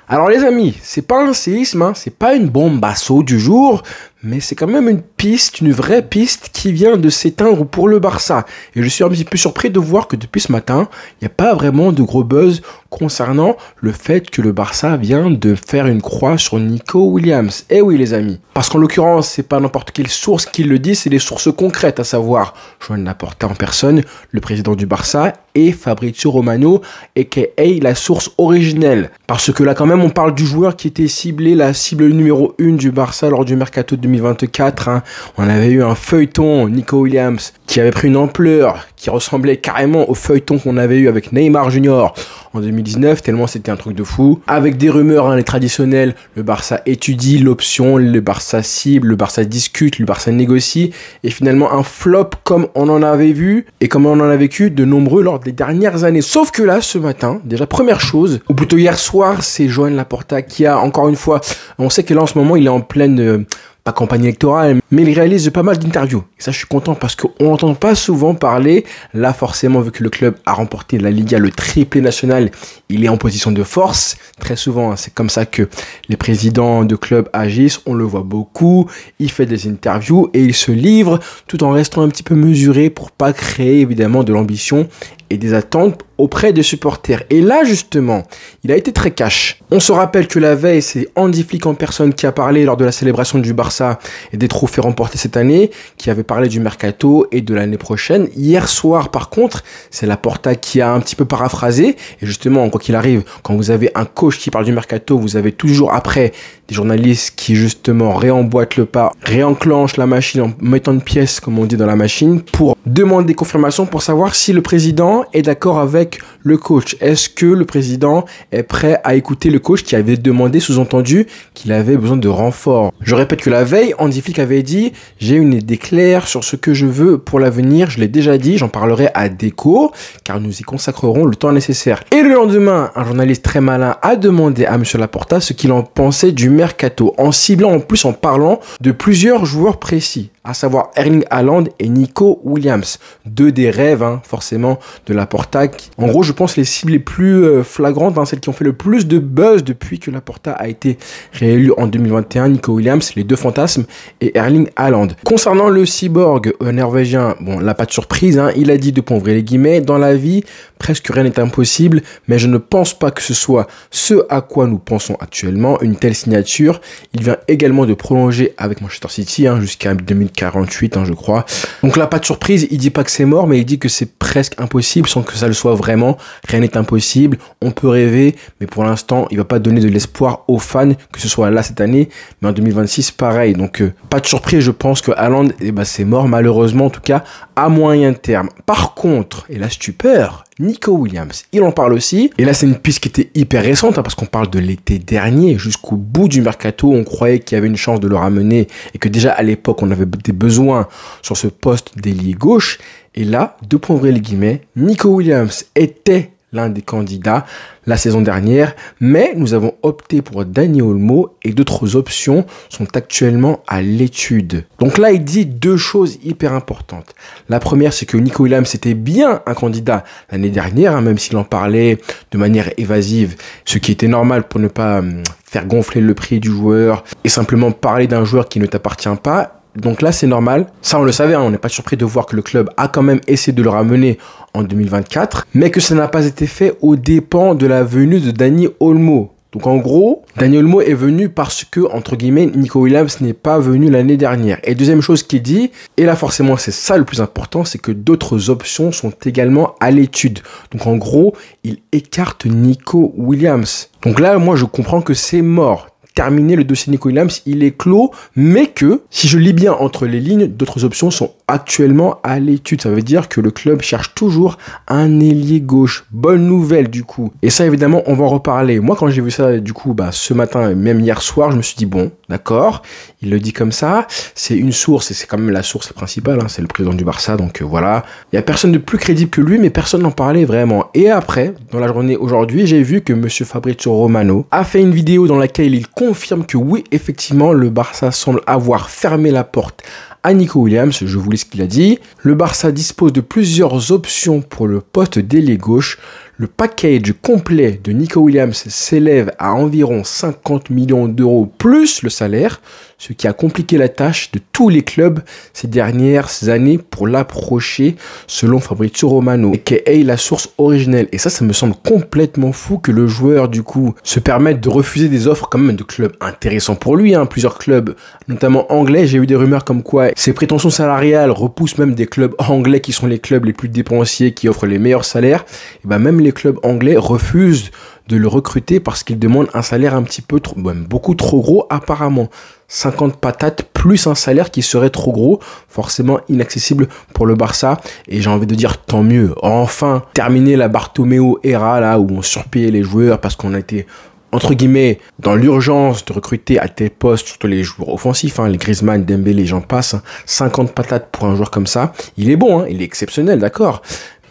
Alors les amis, c'est pas un séisme, hein, c'est pas une bombasso du jour, mais c'est quand même une piste, une vraie piste qui vient de s'éteindre pour le Barça. Et je suis un petit peu surpris de voir que depuis ce matin, il n'y a pas vraiment de gros buzz concernant le fait que le Barça vient de faire une croix sur Nico Williams. Eh oui les amis, parce qu'en l'occurrence, c'est pas n'importe quelle source qui le dit, c'est des sources concrètes, à savoir Joan Laporta en personne, le président du Barça, et Fabrizio Romano, aka la source originelle. Parce que là quand même, on parle du joueur qui était ciblé, la cible numéro 1 du Barça lors du Mercato 2024. Hein. On avait eu un feuilleton, Nico Williams, qui avait pris une ampleur, qui ressemblait carrément au feuilleton qu'on avait eu avec Neymar Junior en 2019, tellement c'était un truc de fou. Avec des rumeurs, hein, les traditionnelles, le Barça étudie l'option, le Barça cible, le Barça discute, le Barça négocie, et finalement un flop comme on en avait vu, et comme on en a vécu de nombreux lors des dernières années. Sauf que là, ce matin, déjà première chose, ou plutôt hier soir, c'est Joan Laporta qui a, encore une fois, on sait que là en ce moment, il est en pleine... pas campagne électorale, mais il réalise pas mal d'interviews. Et ça, je suis content parce qu'on n'entend pas souvent parler. Là, forcément, vu que le club a remporté la Liga, le triplé national, il est en position de force. Très souvent, hein, c'est comme ça que les présidents de clubs agissent. On le voit beaucoup. Il fait des interviews et il se livre tout en restant un petit peu mesuré pour pas créer, évidemment, de l'ambition et des attentes auprès des supporters. Et là, justement, il a été très cash. On se rappelle que la veille, c'est Andy Flick en personne qui a parlé lors de la célébration du Barça et des trophées remportés cette année, qui avait parlé du Mercato et de l'année prochaine. Hier soir, par contre, c'est Laporta qui a un petit peu paraphrasé. Et justement, quoi qu'il arrive, quand vous avez un coach qui parle du Mercato, vous avez toujours après des journalistes qui, justement, réemboîtent le pas, réenclenchent la machine en mettant une pièce, comme on dit dans la machine, pour demander confirmation pour savoir si le président est d'accord avec le coach. Est-ce que le président est prêt à écouter le coach qui avait demandé, sous-entendu, qu'il avait besoin de renfort? Je répète que la veille, Andy Flick avait dit « J'ai une idée claire sur ce que je veux pour l'avenir. Je l'ai déjà dit, j'en parlerai à Déco, car nous y consacrerons le temps nécessaire. » Et le lendemain, un journaliste très malin a demandé à M. Laporta ce qu'il en pensait du Mercato, en ciblant en plus en parlant de plusieurs joueurs précis, à savoir Erling Haaland et Nico Williams. Deux des rêves, hein, forcément, de Laporta. En gros, je pense les cibles les plus flagrantes, hein, celles qui ont fait le plus de buzz depuis que Laporta a été réélu en 2021. Nico Williams, les deux fantasmes, et Erling Haaland. Concernant le cyborg norvégien, bon, là, pas de surprise, hein, il a dit, de ouvrir les guillemets, dans la vie, presque rien n'est impossible, mais je ne pense pas que ce soit ce à quoi nous pensons actuellement, une telle signature. Il vient également de prolonger avec Manchester City, hein, jusqu'à 2048, hein, je crois. Donc là, pas de surprise, il dit pas que c'est mort, mais il dit que c'est presque impossible sans que ça le soit vraiment. Rien n'est impossible, on peut rêver, mais pour l'instant, il va pas donner de l'espoir aux fans, que ce soit là cette année, mais en 2026, pareil. Donc, pas de surprise, je pense que Haaland, c'est mort, malheureusement, en tout cas, à moyen terme. Par contre, et la stupeur, Nico Williams, il en parle aussi. Et là, c'est une piste qui était hyper récente, hein, parce qu'on parle de l'été dernier, jusqu'au bout du Mercato. On croyait qu'il y avait une chance de le ramener et que déjà à l'époque, on avait des besoins sur ce poste d'ailier gauche. Et là, les guillemets, Nico Williams était l'un des candidats la saison dernière, mais nous avons opté pour Dani Olmo et d'autres options sont actuellement à l'étude. Donc là, il dit deux choses hyper importantes. La première, c'est que Nico Williams était bien un candidat l'année dernière, hein, même s'il en parlait de manière évasive, ce qui était normal pour ne pas faire gonfler le prix du joueur et simplement parler d'un joueur qui ne t'appartient pas. Donc là, c'est normal. Ça, on le savait, hein, on n'est pas surpris de voir que le club a quand même essayé de le ramener en 2024, mais que ça n'a pas été fait aux dépens de la venue de Dani Olmo. Donc en gros, Dani Olmo est venu parce que, entre guillemets, Nico Williams n'est pas venu l'année dernière. Et deuxième chose qu'il dit, et là forcément c'est ça le plus important, c'est que d'autres options sont également à l'étude. Donc en gros, il écarte Nico Williams. Donc là, moi je comprends que c'est mort. Terminé, le dossier Nico Williams, il est clos, mais que, si je lis bien entre les lignes, d'autres options sont actuellement à l'étude. Ça veut dire que le club cherche toujours un ailier gauche. Bonne nouvelle, du coup. Et ça, évidemment, on va en reparler. Moi, quand j'ai vu ça, du coup, ce matin, même hier soir, je me suis dit, bon, d'accord, il le dit comme ça, c'est une source, et c'est quand même la source principale, hein, c'est le président du Barça, donc voilà. Il y a personne de plus crédible que lui, mais personne n'en parlait vraiment. Et après, dans la journée aujourd'hui, j'ai vu que monsieur Fabrizio Romano a fait une vidéo dans laquelle il confirme que oui, effectivement, le Barça semble avoir fermé la porte à Nico Williams. Je vous lis ce qu'il a dit. Le Barça dispose de plusieurs options pour le poste d'ailier gauche. Le package complet de Nico Williams s'élève à environ 50 millions d'euros plus le salaire, ce qui a compliqué la tâche de tous les clubs ces dernières années pour l'approcher, selon Fabrizio Romano, aka la source originelle. Et ça me semble complètement fou que le joueur, du coup, se permette de refuser des offres quand même de clubs intéressants pour lui. Plusieurs clubs, notamment anglais, j'ai eu des rumeurs comme quoi ses prétentions salariales repoussent même des clubs anglais qui sont les clubs les plus dépensiers, qui offrent les meilleurs salaires. Et même les clubs anglais refusent de le recruter parce qu'il demande un salaire un petit peu trop, beaucoup trop gros apparemment. 50 patates plus un salaire qui serait trop gros, forcément inaccessible pour le Barça. Et j'ai envie de dire tant mieux. Enfin, terminer la Bartomeu era là où on surpayait les joueurs parce qu'on a été entre guillemets dans l'urgence de recruter à tel poste, surtout les joueurs offensifs, les Griezmann, Dembélé, j'en passe. 50 patates pour un joueur comme ça, il est bon, il est exceptionnel, d'accord.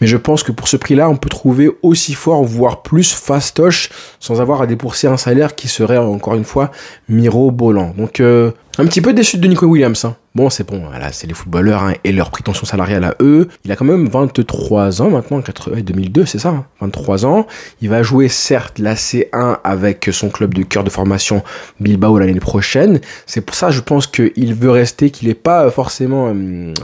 Mais je pense que pour ce prix-là, on peut trouver aussi fort, voire plus fastoche, sans avoir à débourser un salaire qui serait, encore une fois, mirobolant. Donc, un petit peu déçu de Nico Williams. Bon, c'est bon, voilà, c'est les footballeurs et leur prétention salariale à eux. Il a quand même 23 ans maintenant, 2002, c'est ça, 23 ans. Il va jouer, certes, la C1 avec son club de cœur de formation Bilbao l'année prochaine. C'est pour ça, je pense qu'il veut rester, qu'il n'est pas forcément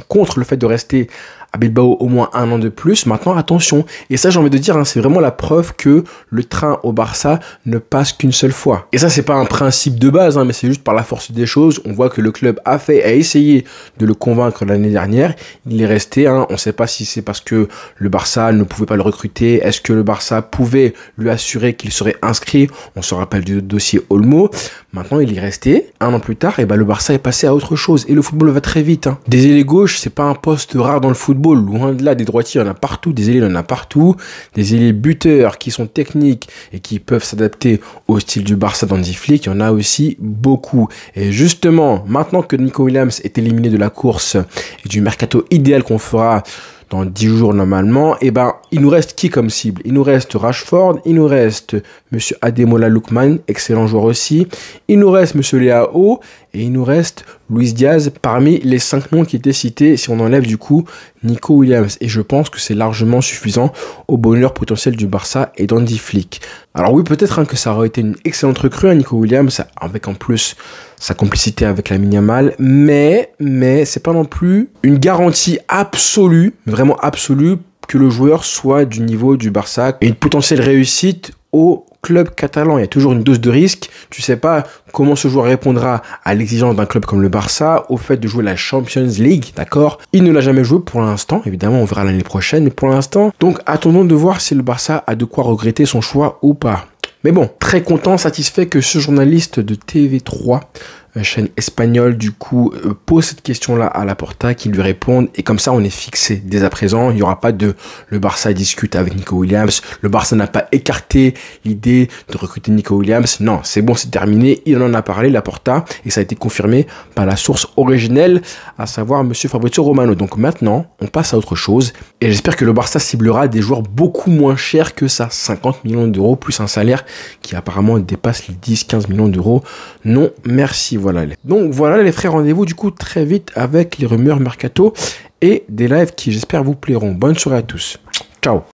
contre le fait de rester à Bilbao au moins un an de plus. Maintenant, attention. Et ça, j'ai envie de dire, c'est vraiment la preuve que le train au Barça ne passe qu'une seule fois. Et ça, c'est pas un principe de base, mais c'est juste par la force des choses. On voit que le club a essayé de le convaincre l'année dernière. Il est resté. On ne sait pas si c'est parce que le Barça ne pouvait pas le recruter. Est-ce que le Barça pouvait lui assurer qu'il serait inscrit? On se rappelle du dossier Olmo. Maintenant, il est resté. Un an plus tard, et le Barça est passé à autre chose. Et le football va très vite. Des ailiers gauches, c'est pas un poste rare dans le football. Loin de là, des droitiers, il y en a partout, des ailiers, il y en a partout, des ailiers buteurs qui sont techniques et qui peuvent s'adapter au style du Barça d'Hansi Flick, il y en a aussi beaucoup. Et justement, maintenant que Nico Williams est éliminé de la course et du mercato idéal qu'on fera dans 10 jours normalement, il nous reste qui comme cible? Il nous reste Rashford, il nous reste Monsieur Ademola Lookman, excellent joueur aussi, il nous reste Monsieur Leao, et il nous reste Luis Diaz parmi les 5 noms qui étaient cités si on enlève du coup Nico Williams. Et je pense que c'est largement suffisant au bonheur potentiel du Barça et d'Hansi Flick. Alors oui, peut-être que ça aurait été une excellente recrue, Nico Williams, avec en plus sa complicité avec Lamine Yamal, mais c'est pas non plus une garantie absolue, vraiment absolue, que le joueur soit du niveau du Barça et une potentielle réussite au club catalan. Il y a toujours une dose de risque. Tu sais pas comment ce joueur répondra à l'exigence d'un club comme le Barça, au fait de jouer la Champions League, d'accord? Il ne l'a jamais joué pour l'instant. Évidemment, on verra l'année prochaine, mais pour l'instant, donc attendons de voir si le Barça a de quoi regretter son choix ou pas. Mais bon, très content, satisfait que ce journaliste de TV3, chaîne espagnole, du coup, pose cette question-là à Laporta, qui lui répondent, et comme ça, on est fixé dès à présent. Il n'y aura pas de le Barça discute avec Nico Williams. Le Barça n'a pas écarté l'idée de recruter Nico Williams. Non, c'est bon, c'est terminé. Il en a parlé, Laporta, et ça a été confirmé par la source originelle, à savoir Monsieur Fabrizio Romano. Donc maintenant, on passe à autre chose, et j'espère que le Barça ciblera des joueurs beaucoup moins chers que ça. 50 millions d'euros plus un salaire qui apparemment dépasse les 10-15 millions d'euros. Non, merci. Voilà. Donc voilà les frères, rendez-vous du coup très vite avec les rumeurs mercato et des lives qui j'espère vous plairont. Bonne soirée à tous. Ciao.